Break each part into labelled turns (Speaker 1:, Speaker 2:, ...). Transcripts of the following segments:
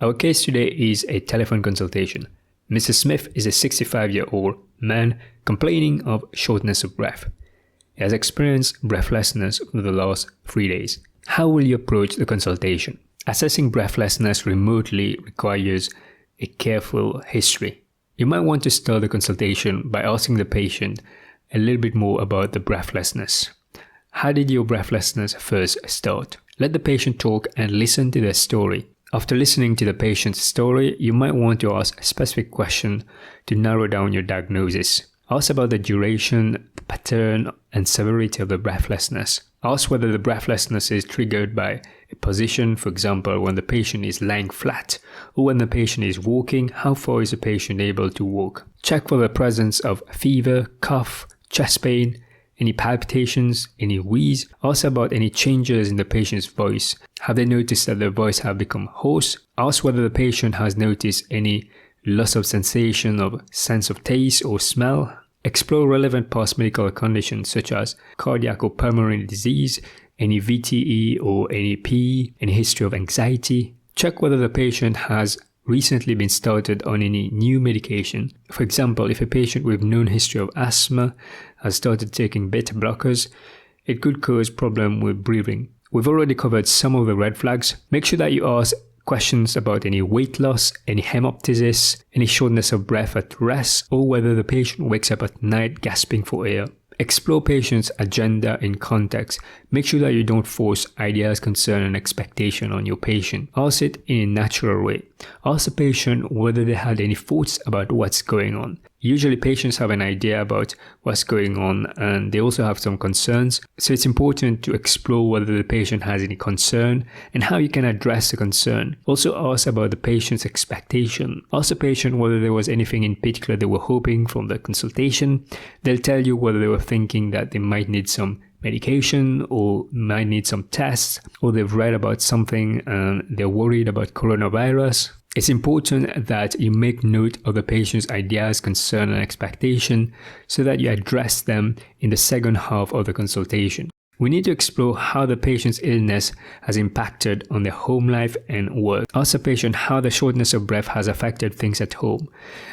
Speaker 1: Our case today is a telephone consultation. Mr. Smith is a 65-year-old man complaining of shortness of breath. He has experienced breathlessness over the last 3 days. How will you approach the consultation? Assessing breathlessness remotely requires a careful history. You might want to start the consultation by asking the patient a little bit more about the breathlessness. How did your breathlessness first start? Let the patient talk and listen to their story. After listening to the patient's story, you might want to ask a specific question to narrow down your diagnosis. Ask about the duration, the pattern, and severity of the breathlessness. Ask whether the breathlessness is triggered by a position, for example, when the patient is lying flat, or when the patient is walking, how far is the patient able to walk. Check for the presence of fever, cough, chest pain, any palpitations, any wheeze. Ask about any changes in the patient's voice. Have they noticed that their voice have become hoarse? Ask whether the patient has noticed any loss of sensation of sense of taste or smell. Explore relevant past medical conditions such as cardiac or pulmonary disease, any VTE or any PE, any history of anxiety. Check whether the patient has recently been started on any new medication. For example, if a patient with known history of asthma has started taking beta blockers, it could cause problem with breathing. We've already covered some of the red flags. Make sure that you ask questions about any weight loss, any hemoptysis, any shortness of breath at rest, or whether the patient wakes up at night gasping for air. Explore patient's agenda in context. Make sure that you don't force ideas, concern, and expectation on your patient. Ask it in a natural way. Ask the patient whether they had any thoughts about what's going on. Usually patients have an idea about what's going on and they also have some concerns. So it's important to explore whether the patient has any concern and how you can address the concern. Also ask about the patient's expectation. Ask the patient whether there was anything in particular they were hoping from the consultation. They'll tell you whether they were thinking that they might need some medication or might need some tests, or they've read about something and they're worried about coronavirus. It's important that you make note of the patient's ideas, concern, and expectation so that you address them in the second half of the consultation. We need to explore how the patient's illness has impacted on their home life and work. Ask the patient how the shortness of breath has affected things at home.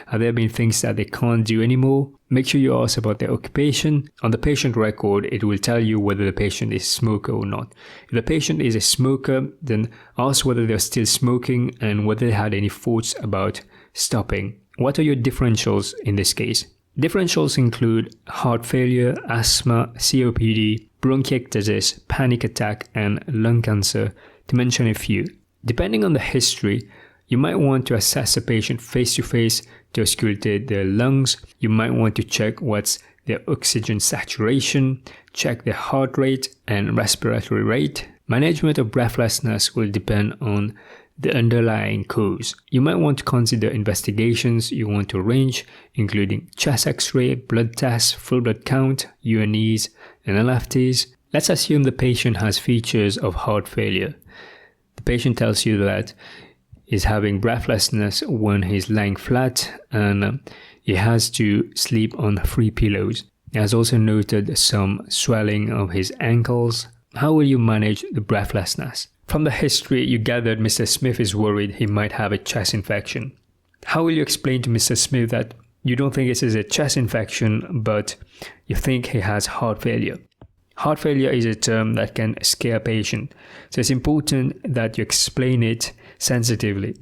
Speaker 1: Have there been things that they can't do anymore? Make sure you ask about their occupation. On the patient record, it will tell you whether the patient is a smoker or not. If the patient is a smoker, then ask whether they're still smoking and whether they had any thoughts about stopping. What are your differentials in this case? Differentials include heart failure, asthma, COPD, bronchiectasis, panic attack, and lung cancer, to mention a few. Depending on the history, you might want to assess a patient face-to-face to auscultate their lungs. You might want to check what's their oxygen saturation, check their heart rate and respiratory rate. Management of breathlessness will depend on the underlying cause. You might want to consider investigations you want to arrange, including chest x-ray, blood tests, full blood count, UNEs, and LFTs. Let's assume the patient has features of heart failure. The patient tells you that he's having breathlessness when he's lying flat and he has to sleep on 3 pillows. He has also noted some swelling of his ankles. How will you manage the breathlessness? From the history, you gathered Mr. Smith is worried he might have a chest infection. How will you explain to Mr. Smith that you don't think this is a chest infection, but you think he has heart failure? Heart failure is a term that can scare a patient, so it's important that you explain it sensitively.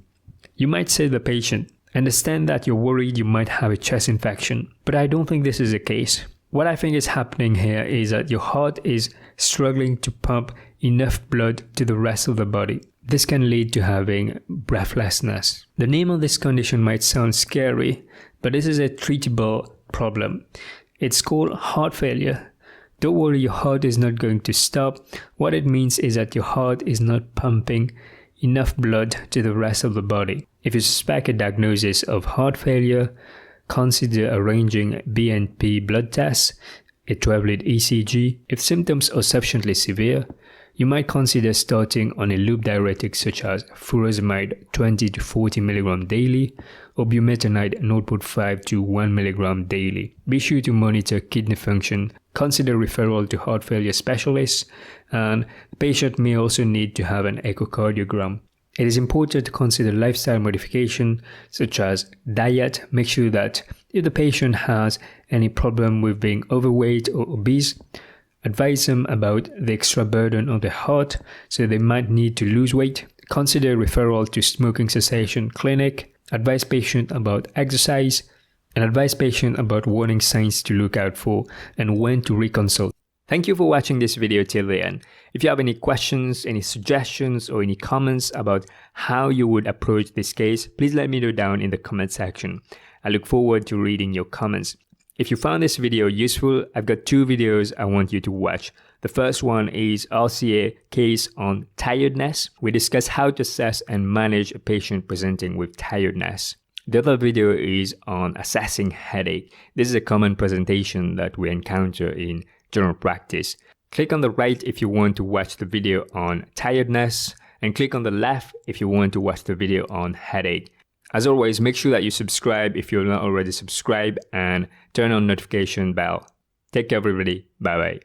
Speaker 1: You might say to the patient, "Understand that you're worried you might have a chest infection, but I don't think this is the case. What I think is happening here is that your heart is struggling to pump enough blood to the rest of the body. This can lead to having breathlessness." The name of this condition might sound scary, but this is a treatable problem. It's called heart failure. Don't worry, your heart is not going to stop. What it means is that your heart is not pumping enough blood to the rest of the body. If you suspect a diagnosis of heart failure, consider arranging BNP blood tests, a 12-lead ECG. If symptoms are sufficiently severe, you might consider starting on a loop diuretic such as furosemide 20 to 40 mg daily or bumetanide 0.5 to 1 mg daily. Be sure to monitor kidney function. Consider referral to heart failure specialists, and the patient may also need to have an echocardiogram. It is important to consider lifestyle modification such as diet. Make sure that if the patient has any problem with being overweight or obese, advise them about the extra burden on the heart, so they might need to lose weight. Consider referral to smoking cessation clinic. Advise patient about exercise, and advise patient about warning signs to look out for and when to reconsult. Thank you for watching this video till the end. If you have any questions, any suggestions, or any comments about how you would approach this case, please let me know down in the comment section. I look forward to reading your comments. If you found this video useful, I've got 2 videos I want you to watch. The first one is SCA case on tiredness. We discuss how to assess and manage a patient presenting with tiredness. The other video is on assessing headache. This is a common presentation that we encounter in general practice. Click on the right if you want to watch the video on tiredness, and click on the left if you want to watch the video on headache. As always, make sure that you subscribe if you're not already subscribed and turn on notification bell. Take care everybody. Bye bye.